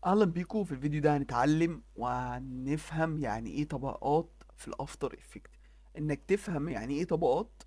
اهلا بيكم في الفيديو ده. هنتعلم وهنفهم يعني ايه طبقات في الافتر افكت. انك تفهم يعني ايه طبقات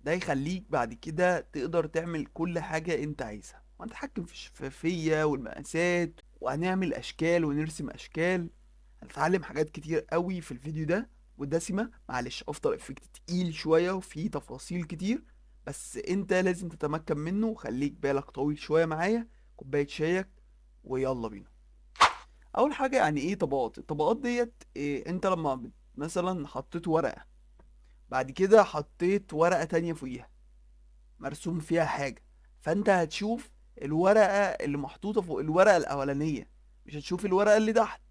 ده يخليك بعد كده تقدر تعمل كل حاجة انت عايزها، وهنتحكم في الشفافية والمقاسات، وهنعمل اشكال ونرسم اشكال. هنتعلم حاجات كتير قوي في الفيديو ده ودسمة. معلش، افتر افكت تقيل شوية وفيه تفاصيل كتير، بس انت لازم تتمكن منه. وخليك بالك طويل شوية معايا. كوباية شايك ويلا بينا. اول حاجه، يعني ايه طبقات؟ الطبقات ديت إيه؟ انت لما مثلا حطيت ورقه، بعد كده حطيت ورقه تانية فوقيها مرسوم فيها حاجه، فانت هتشوف الورقه اللي محطوطه فوق الورقه الاولانيه، مش هتشوف الورقه اللي تحت.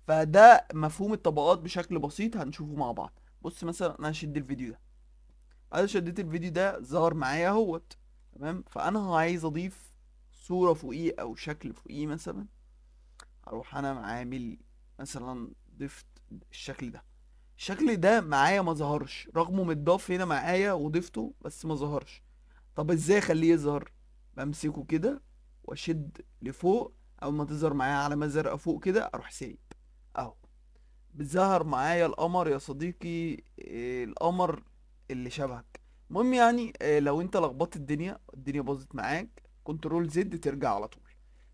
فده مفهوم الطبقات بشكل بسيط هنشوفه مع بعض. بص مثلا، انا هشد الفيديو ده. بعد شديت الفيديو ده ظهر معايا اهوت. تمام، فانا عايز اضيف صوره فوقيه او شكل فوقيه مثلا. اروح انا عامل مثلا ضفت الشكل ده. الشكل ده معايا ما ظهرش رغمه متضاف هنا معايا وضفته، بس ما ظهرش. طب ازاي اخليه يظهر؟ بمسكه كده واشد لفوق. اول ما تظهر معايا علامة زرقاء فوق كده اروح سايب اهو. بتظهر معايا القمر يا صديقي، القمر اللي شبهك. المهم يعني لو انت لخبطت الدنيا باظت معاك، كنترول زد ترجع على طول.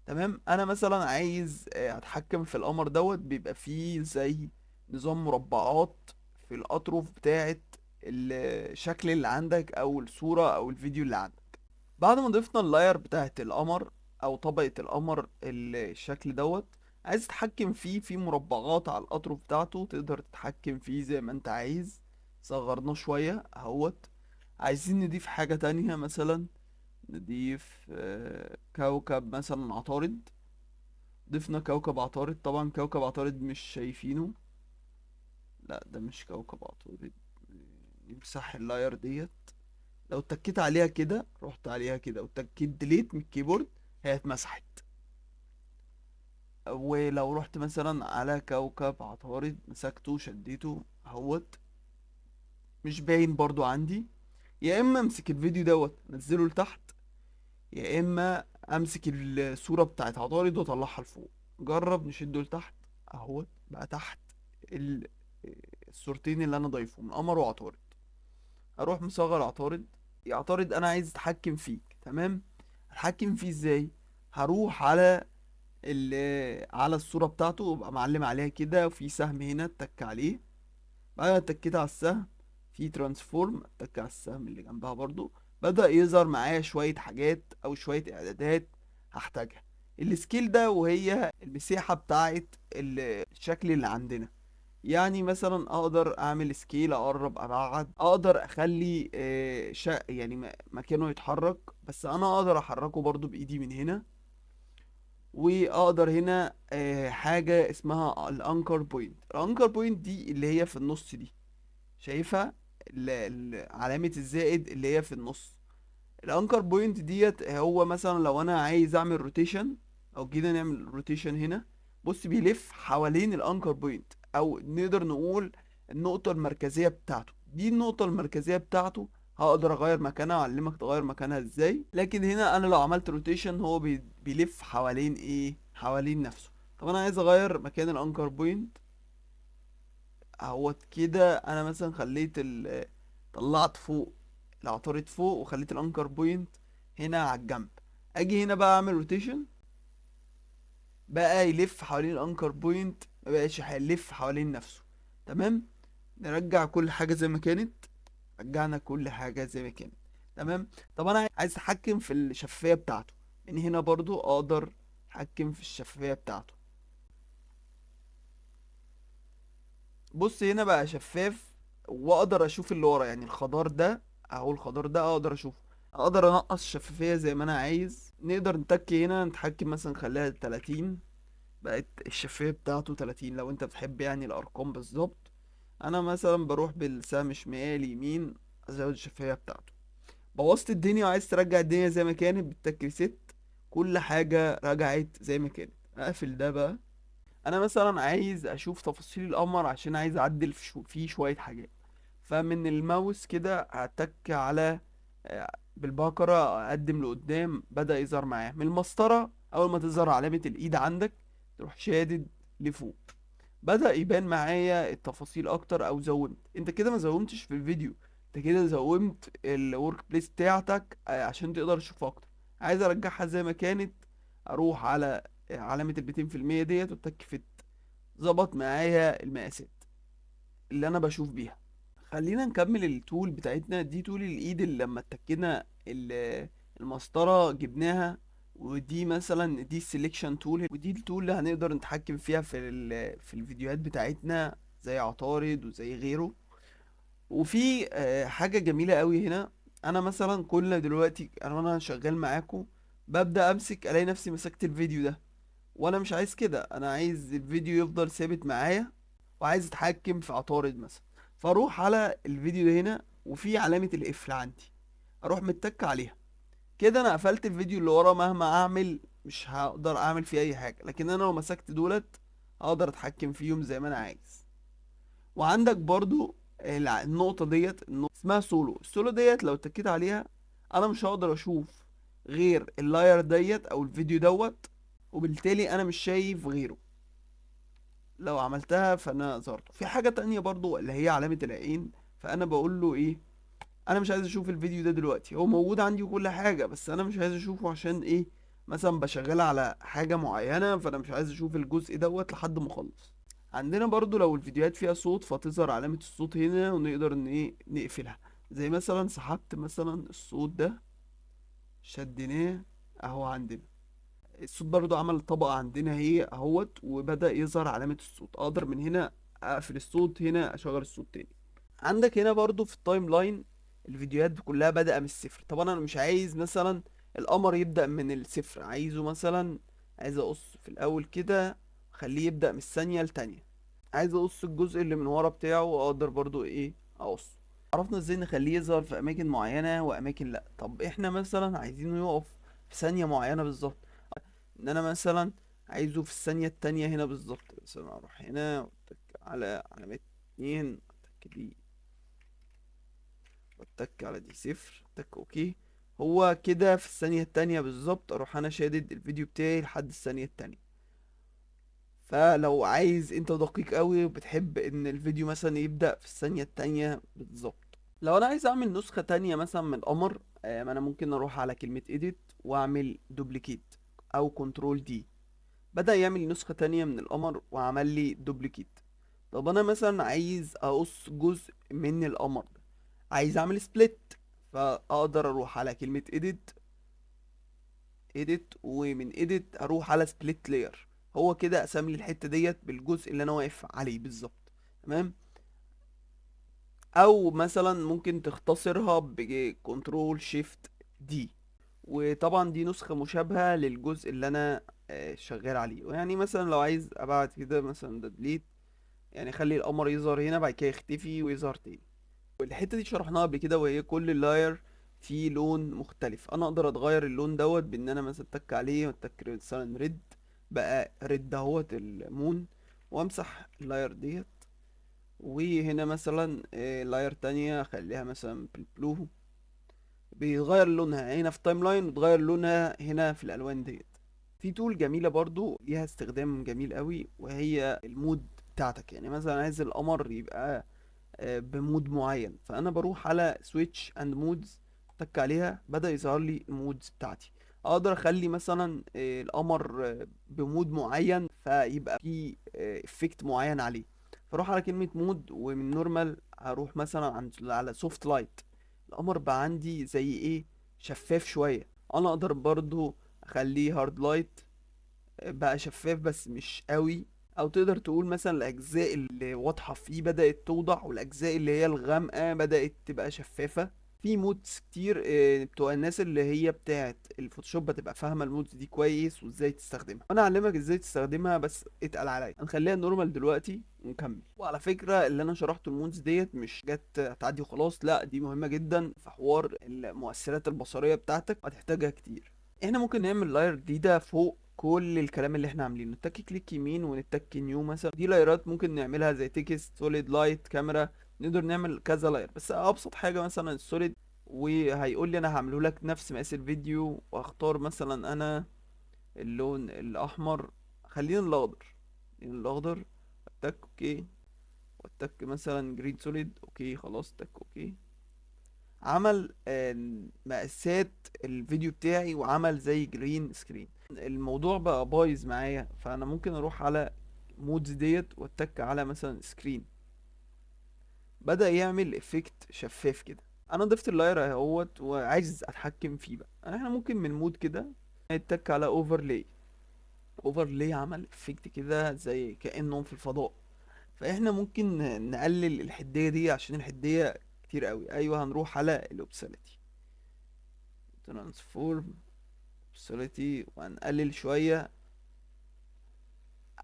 تمام، انا مثلا عايز اتحكم في القمر دوت. بيبقى فيه زي نظام مربعات في الاطراف بتاعه الشكل اللي عندك او الصورة او الفيديو اللي عندك. بعد ما ضفنا اللاير بتاعه القمر او طبقة القمر الشكل دوت، عايز تتحكم فيه في مربعات على الاطراف بتاعته. تقدر تتحكم فيه زي ما انت عايز. صغرناه شوية اهوت. عايزين نضيف حاجة تانية مثلا، نضيف كوكب مثلا عطارد. ضفنا كوكب عطارد. طبعا كوكب عطارد مش شايفينه. لا، ده مش كوكب عطارد. نمسح اللاير ديت. لو اتكيت عليها كده، رحت عليها كده واتكيت ديليت من الكيبورد، هي اتمسحت. ولو رحت مثلا على كوكب عطارد، مسكته شديته اهوت، مش باين برضو عندي. يا اما امسك الفيديو دوت انزله لتحت، يا اما امسك الصورة بتاعت عطارد واطلعها لفوق. جرب نشده لتحت اهوت، بقى تحت ال- الصورتين اللي انا ضايفهم، قمر وعطارد. اروح مصغر عطارد. يا عطارد انا عايز اتحكم فيك. تمام، اتحكم فيه ازاي؟ هروح على على الصورة بتاعته وابقى معلم عليها كده، وفي سهم هنا اتك عليه. بعد ما اتكيت على السهم، في ترانسفورم اتك على السهم اللي جنبها برضو. بدأ يظهر معايا شوية حاجات او شوية اعدادات هحتاجها. السكيل ده وهي المساحة بتاعت الشكل اللي عندنا. يعني مثلا اقدر اعمل سكيل، اقرب ابعد، اقدر اخلي يعني مكانه يتحرك، بس انا اقدر احركه برضو بايدي من هنا. واقدر هنا حاجة اسمها الانكر بوينت. الانكر بوينت دي اللي هي في النص دي، شايفها؟ علامة الزائد اللي هي في النص. الانكر بوينت ديت، هو مثلا لو انا عايز اعمل روتيشن او كده نعمل روتيشن هنا. بص، بيلف حوالين الانكر بوينت، او نقدر نقول النقطة المركزية بتاعته. دي النقطة المركزية بتاعته. هقدر اغير مكانها واعلمك تغير مكانها ازاي. لكن هنا انا لو عملت روتيشن، هو بيلف حوالين ايه؟ حوالين نفسه. طب انا عايز اغير مكان الانكر بوينت اهوت كده. انا مثلا خليت طلعت فوق العطارد فوق، وخليت الانكر بوينت هنا على الجنب. اجي هنا بقى اعمل روتيشن، بقى يلف حوالين الانكر بوينت، ما بقاش هيلف حوالين نفسه. تمام، نرجع كل حاجة زي ما كانت. رجعنا كل حاجة زي ما كانت. تمام. طب انا عايز اتحكم في الشفافية بتاعته. من هنا برضو اقدر اتحكم في الشفافية بتاعته. بص، هنا بقى شفاف، واقدر اشوف اللي ورا. يعني الخضار ده اهو، الخضار ده اقدر اشوفه. اقدر انقص شفافية زي ما انا عايز. نقدر نتك هنا نتحكم مثلا نخليها 30. بقت الشفافية بتاعته 30 لو انت بتحب يعني الارقام بالظبط. انا مثلا بروح بالسهم شمال يمين، ازود الشفافية بتاعته. بوظت الدنيا وعايز ترجع الدنيا زي ما كانت، بالتك ريست كل حاجة رجعت زي ما كانت. اقفل ده بقى. انا مثلا عايز اشوف تفاصيل القمر عشان عايز اعدل فيه شوية حاجات. فمن الماوس كده هتك على بالبكرة، اقدم لقدام، بدأ يظهر معايا. من المسطرة اول ما تظهر علامة الايد عندك تروح شادد لفوق. بدأ يبان معايا التفاصيل اكتر، او زومت. انت كده ما زومتش في الفيديو، انت كده زومت الورك بليس بتاعتك عشان تقدر تشوف اكتر. عايز ارجعها زي ما كانت، اروح على علامة ال200% ديت واتك فيت. ظبط معايا المقاسات اللي انا بشوف بيها. خلينا نكمل التول بتاعتنا دي. تول الايد اللي لما اتكينا المسطرة جبناها، ودي مثلا دي السليكشن تول، ودي التول اللي هنقدر نتحكم فيها في الفيديوهات بتاعتنا زي عطارد وزي غيره. وفي حاجة جميلة قوي هنا. انا مثلا كل دلوقتي انا شغال معاكم ببدأ امسك الاقي نفسي مسكت الفيديو ده، وانا مش عايز كده. انا عايز الفيديو يفضل ثابت معايا، وعايز اتحكم في عطارد مثلا. فاروح على الفيديو ده هنا، وفي علامة القفل عندي، اروح متك عليها. كده انا قفلت الفيديو اللي ورا، مهما اعمل مش هقدر اعمل فيه اي حاجة. لكن انا لو مسكت دولت هقدر اتحكم فيهم زي ما انا عايز. وعندك برضو النقطة ديت، النقطة اسمها سولو. السولو ديت لو اتكيت عليها انا مش هقدر اشوف غير اللاير ديت او الفيديو دوت، وبالتالي انا مش شايف غيره. لو عملتها فانا ظهرته. في حاجة تانية برضو اللي هي علامة العين. فانا بقول له ايه؟ انا مش عايز اشوف الفيديو ده دلوقتي، هو موجود عندي وكل حاجة، بس انا مش عايز اشوفه. عشان ايه؟ مثلا بشغل على حاجة معينة، فانا مش عايز اشوف الجزء دوت لحد ما اخلص. عندنا برضو لو الفيديوهات فيها صوت فتظهر علامة الصوت هنا، ونقدر ان ايه نقفلها. زي مثلا سحبت مثلا الصوت ده، شديناه اهو عندنا. الصوت برضو عمل طبقة عندنا هي اهوت، وبدأ يظهر علامة الصوت. اقدر من هنا اقفل الصوت، هنا اشغل الصوت تاني. عندك هنا برضو في التايم لاين الفيديوهات كلها بدأ من الصفر. طبعا انا مش عايز مثلا القمر يبدأ من الصفر، عايزه مثلا عايز اقص في الاول كده، خليه يبدأ من الثانية لتانية. عايز اقص الجزء اللي من ورا بتاعه، واقدر برضو ايه اقص. عرفنا ازاي نخليه يظهر في اماكن معينة واماكن لا. طب احنا مثلا عايزينه يقف في ثانية معينة بالظبط، ان انا مثلا عايزه في الثانية التانية هنا بالظبط. مثلا اروح هنا واتك على علامة 2، اتك دي، واتك على دي صفر، اتك اوكي. هو كده في الثانية التانية بالظبط. اروح انا شادد الفيديو بتاعي لحد الثانية التانية. فلو عايز انت دقيق قوي وبتحب ان الفيديو مثلا يبدأ في الثانية التانية بالظبط. لو انا عايز اعمل نسخة تانية مثلا من القمر، ما انا ممكن اروح على كلمة edit واعمل دوبليكيت او كنترول دي. بدأ يعمل نسخة تانية من القمر وعمل لي دوبليكيت. طب انا مثلا عايز اقص جزء من القمر ده، عايز اعمل سبليت. فاقدر اروح على كلمة edit ومن edit اروح على سبليت لاير. هو كده قسم لي الحتة ديت بالجزء اللي انا واقف عليه بالظبط. تمام. او مثلا ممكن تختصرها بكنترول شيفت دي. وطبعا دي نسخة مشابهة للجزء اللي انا شغال عليه. يعني مثلا لو عايز ابعت كده مثلا ده ديليت، يعني خلي القمر يظهر هنا بعد كده يختفي ويظهر تاني. والحتة دي شرحناها قبل كده، وهي كل لاير فيه لون مختلف. انا اقدر اتغير اللون دوت بان انا مثلا اتك عليه واتك مثلا ريد، بقى ريد دهوت المون، وامسح اللاير ديت. وهنا مثلا لاير تانية اخليها مثلا بالبلو، بيغير لونها هنا في التايم لاين، وتغير لونها هنا في الالوان ديت. في تول جميلة برضو ليها استخدام جميل قوي، وهي المود بتاعتك. يعني مثلا عايز القمر يبقى بمود معين، فانا بروح على سويتش اند مودز، اتك عليها بدأ يظهر لي المودز بتاعتي. اقدر اخلي مثلا القمر بمود معين، فيبقى في افكت معين عليه. فاروح على كلمة مود، ومن نورمال هروح مثلا على سوفت لايت. القمر بقى عندي زي ايه، شفاف شوية. انا اقدر برضو اخليه هارد لايت، بقى شفاف بس مش قوي. او تقدر تقول مثلا الاجزاء اللي واضحة فيه بدأت توضح، والاجزاء اللي هي الغامقة بدأت تبقى شفافة. في مودز كتير بتوع الناس اللي هي بتاعت الفوتوشوب بتبقى فاهمة المودز دي كويس وازاي تستخدمها. انا اعلمك ازاي تستخدمها، بس اتقل عليا. هنخليها نورمال دلوقتي ونكمل. وعلى فكرة اللي انا شرحته المودز ديت مش جت هتعدي وخلاص، لا دي مهمة جدا في حوار المؤثرات البصرية بتاعتك، هتحتاجها كتير. احنا ممكن نعمل لاير جديدة فوق كل الكلام اللي احنا عاملينه. نتك كليك يمين ونتك نيو مثلا. دي لايرات ممكن نعملها زي تكست، سوليد، لايت، كاميرا. نقدر نعمل كذا لاير، بس ابسط حاجة مثلا السوليد. وهيقول لي انا هعمله لك نفس مقاس الفيديو، واختار مثلا انا اللون الاحمر، خلينا الاخضر، خلينا الاخضر. اتك اوكي، واتك مثلا جرين سوليد اوكي، خلاص اتك اوكي. عمل مقاسات الفيديو بتاعي وعمل زي جرين سكرين. الموضوع بقى بايظ معايا، فانا ممكن اروح على مودز ديت واتك على مثلا سكرين، بدأ يعمل افكت شفاف كده. انا ضفت اللاير اهوت وعايز اتحكم فيه بقى. احنا ممكن من مود كده نتك على اوفرلاي. اوفرلاي عمل افكت كده زي كأنهم في الفضاء. فاحنا ممكن نقلل الحدية دي عشان الحدية كتير قوي. ايوه، هنروح على الاوبساليتي، ترانسفورم اوبساليتي، وهنقلل شوية.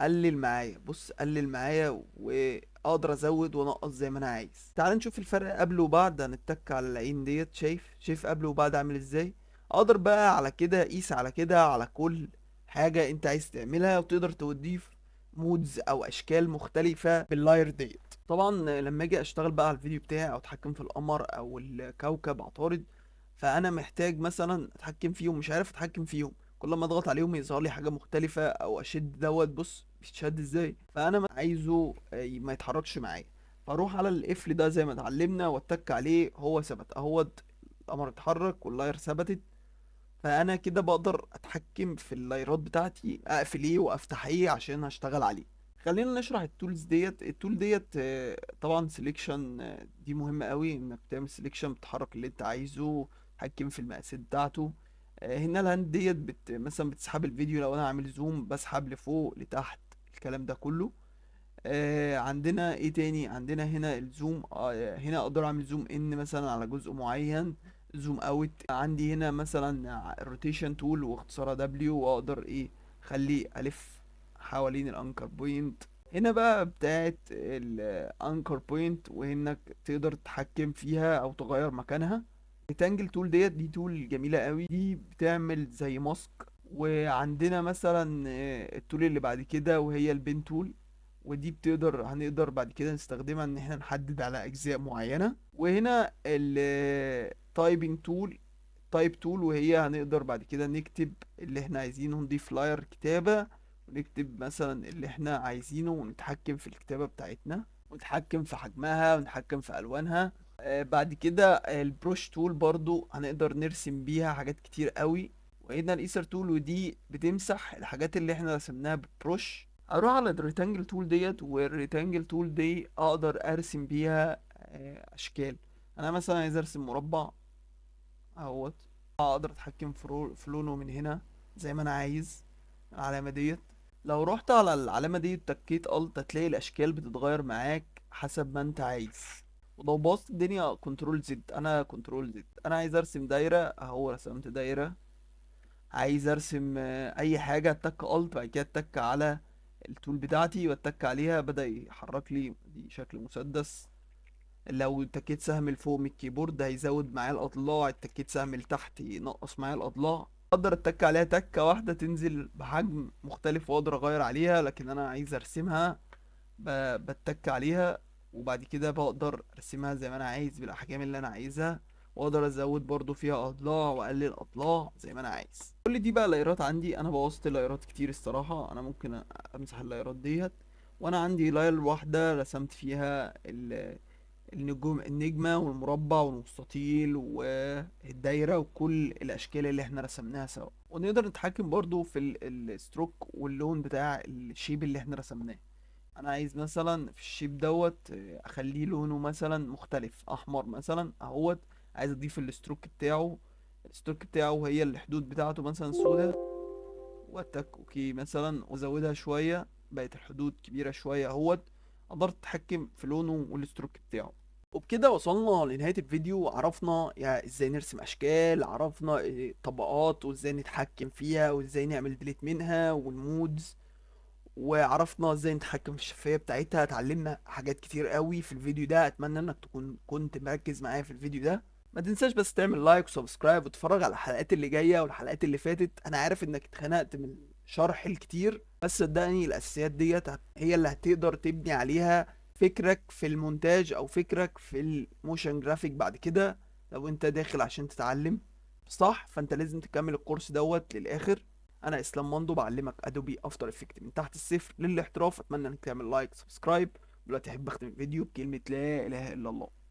قلل معايا، بص قلل معايا، واقدر ازود وانقص زي ما انا عايز. تعال نشوف الفرق قبل وبعد. هنتك على العين ديت، شايف قبل وبعد عامل ازاي. اقدر بقى على كده اقيس على كده على كل حاجة انت عايز تعملها، وتقدر تضيف مودز او اشكال مختلفة باللاير ديت. طبعا لما اجي اشتغل بقى على الفيديو بتاعي، او اتحكم في القمر او الكوكب عطارد، فانا محتاج مثلا اتحكم فيهم، مش عارف اتحكم فيهم. كل ما اضغط عليهم يظهر لي حاجه مختلفه، او اشد دوت، بص بيتشد ازاي. فانا عايزه ما يتحركش معايا. فاروح على القفل ده زي ما اتعلمنا واتك عليه، هو ثبت اهوت. القمر اتحرك واللاير ثبتت. فانا كده بقدر اتحكم في اللايرات بتاعتي، اقفل ايه وافتح ايه عشان هشتغل عليه. خلينا نشرح التولز ديت. التول ديت طبعا سيلكشن، دي مهمة قوي، انك تعمل سيلكشن بتحرك اللي انت عايزه، تحكم في المقاسات بتاعته. هنا الهاند ديت مثلا بتسحب الفيديو، لو انا عامل زوم بسحب لفوق لتحت، الكلام ده كله. عندنا ايه تاني؟ عندنا هنا الزوم. هنا اقدر اعمل زوم ان مثلا على جزء معين، زوم اوت. عندي هنا مثلا الروتيشن تول واختصارها دبليو، واقدر ايه خلي الف حوالين الانكر بوينت. هنا بقى بتاعت الانكر بوينت، وانك تقدر تتحكم فيها او تغير مكانها. الريتانجل تول دي تول جميلة قوي، دي بتعمل زي ماسك. وعندنا مثلا التول اللي بعد كده وهي البين تول، ودي هنقدر بعد كده نستخدمها ان احنا نحدد على اجزاء معينة. وهنا التايبنج تول، تايب تول، وهي هنقدر بعد كده نكتب اللي احنا عايزينه، نضيف لاير كتابة، ونكتب مثلا اللي احنا عايزينه، ونتحكم في الكتابة بتاعتنا، ونتحكم في حجمها، ونتحكم في الوانها. بعد كده البروش تول برضو هنقدر نرسم بيها حاجات كتير قوي. وهنا الايسر تول، ودي بتمسح الحاجات اللي احنا رسمناها بالبروش. اروح على الريتانجل تول ديت، والريتانجل تول دي اقدر ارسم بيها اشكال. انا مثلا عايز ارسم مربع اهوت، اقدر اتحكم في لونه من هنا زي ما انا عايز. العلامة ديت، لو رحت على العلامة دي وتكيت الت، هتلاقي الاشكال بتتغير معاك حسب ما انت عايز. ولو باظت الدنيا كنترول زد، انا كنترول زد. انا عايز ارسم دايرة اهو، رسمت دايرة. عايز ارسم اي حاجة، اتك الت، بعد كده اتك على التول بتاعتي واتك عليها، بدأ يحرك لي دي شكل مسدس. لو اتكيت سهم لفوق من الكيبورد هيزود معايا الاضلاع، اتكيت سهم لتحت ينقص معايا الاضلاع. اقدر اتك عليها تكة واحدة تنزل بحجم مختلف، واقدر اغير عليها. لكن انا عايز ارسمها، بتك عليها، وبعد كده بقدر ارسمها زي ما انا عايز بالاحجام اللي انا عايزها. واقدر ازود برضو فيها اضلاع واقلل اضلاع زي ما انا عايز. كل دي بقى لايرات عندي. انا بوظت لايرات كتير الصراحة، انا ممكن امسح اللايرات ديت. وانا عندي لاير واحدة رسمت فيها النجمة والمربع والمستطيل والدايرة وكل الأشكال اللي احنا رسمناها سوا. ونقدر نتحكم برضو في الستروك واللون بتاع الشيب اللي احنا رسمناه. أنا عايز مثلا في الشيب دوت أخليه لونه مثلا مختلف، أحمر مثلا أهوت. عايز أضيف الستروك بتاعه. الستروك بتاعه هي الحدود بتاعته مثلا سودة، واتك اوكي مثلا، وازودها شوية، بقت الحدود كبيرة شوية اهوت. قدرت اتحكم في لونه والستروك بتاعه. وبكده وصلنا لنهاية الفيديو. عرفنا يعني ازاي نرسم اشكال، عرفنا طبقات وازاي نتحكم فيها، وازاي نعمل ديليت منها والمودز، وعرفنا ازاي نتحكم في الشفافية بتاعتها. اتعلمنا حاجات كتير قوي في الفيديو ده. اتمنى انك كنت مركز معايا في الفيديو ده. ما تنساش بس تعمل لايك وسبسكرايب وتتفرج على الحلقات اللي جاية والحلقات اللي فاتت. انا عارف انك اتخنقت من شرح الكتير، بس صدقني الاساسيات ديت هي اللي هتقدر تبني عليها فكرك في المونتاج، او فكرك في الموشن جرافيك بعد كده. لو انت داخل عشان تتعلم صح، فانت لازم تكمل الكورس دوت للاخر. انا اسلام مندو، بعلمك ادوبي افتر افكت من تحت الصفر للاحتراف. اتمنى انك تعمل لايك سبسكرايب. دلوقتي احب اختم الفيديو بكلمة لا اله الا الله.